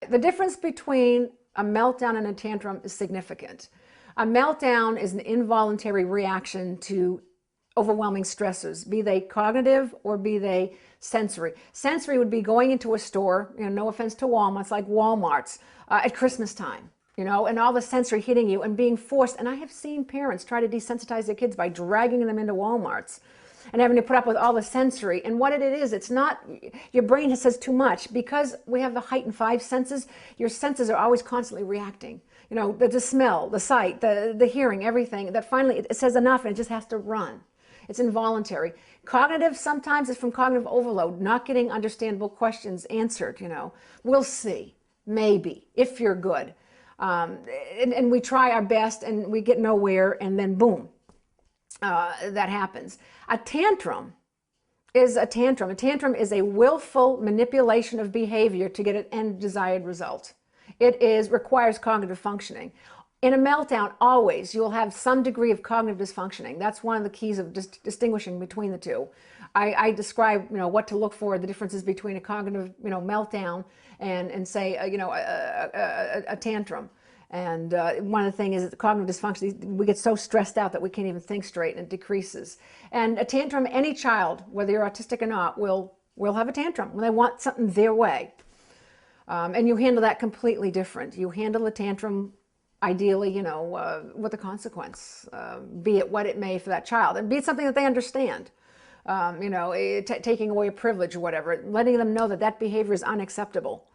The difference between a meltdown and a tantrum is significant. A meltdown is an involuntary reaction to overwhelming stressors, be they cognitive or be they sensory. Sensory would be going into a store, no offense to Walmart's, like Walmart's at Christmas time, and all the sensory hitting you and being forced. And I have seen parents try to desensitize their kids by dragging them into Walmart's and having to put up with all the sensory. And what it is, it's not, your brain says too much. Because we have the heightened five senses, your senses are always constantly reacting. The smell, the sight, the hearing, everything, that finally it says enough and it just has to run. It's involuntary. Cognitive sometimes is from cognitive overload, not getting understandable questions answered, We'll see, maybe, if you're good. And we try our best and we get nowhere, and then boom, that happens. A tantrum is a tantrum. A tantrum is a willful manipulation of behavior to get an end desired result. It requires cognitive functioning. In a meltdown, always, you'll have some degree of cognitive dysfunctioning. That's one of the keys of distinguishing between the two. I describe, what to look for, the differences between a cognitive, meltdown and say, a tantrum. And one of the things is that cognitive dysfunction, we get so stressed out that we can't even think straight, and it decreases. And a tantrum, any child, whether you're autistic or not, will have a tantrum when they want something their way. And you handle that completely different. You handle a tantrum ideally, with a consequence, be it what it may for that child, and be it something that they understand. Taking away a privilege or whatever, letting them know that behavior is unacceptable.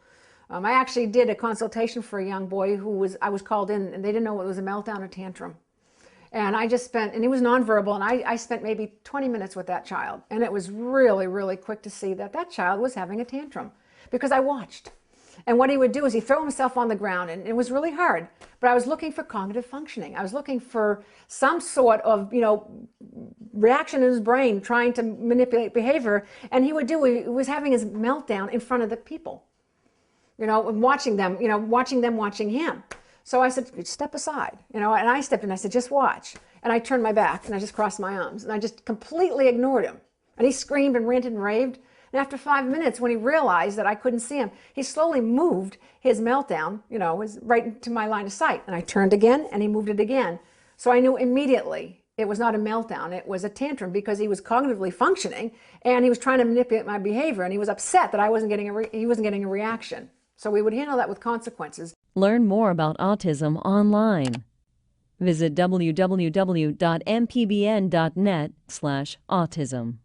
I actually did a consultation for a young boy I was called in, and they didn't know what was a meltdown or tantrum. And I just spent, and he was nonverbal, and I spent maybe 20 minutes with that child. And it was really, really quick to see that child was having a tantrum, because I watched. And what he would do is he'd throw himself on the ground, and it was really hard. But I was looking for cognitive functioning. I was looking for some sort of, reaction in his brain trying to manipulate behavior. And he was having his meltdown in front of the people, and watching them, watching him. So I said, step aside, and I stepped in. I said, just watch. And I turned my back, and I just crossed my arms, and I just completely ignored him. And he screamed and ranted and raved. And after 5 minutes, when he realized that I couldn't see him, he slowly moved his meltdown, right into my line of sight. And I turned again, and he moved it again. So I knew immediately it was not a meltdown. It was a tantrum, because he was cognitively functioning, and he was trying to manipulate my behavior, and he was upset that he wasn't getting a reaction. So we would handle that with consequences. Learn more about autism online. Visit www.mpbn.net/autism.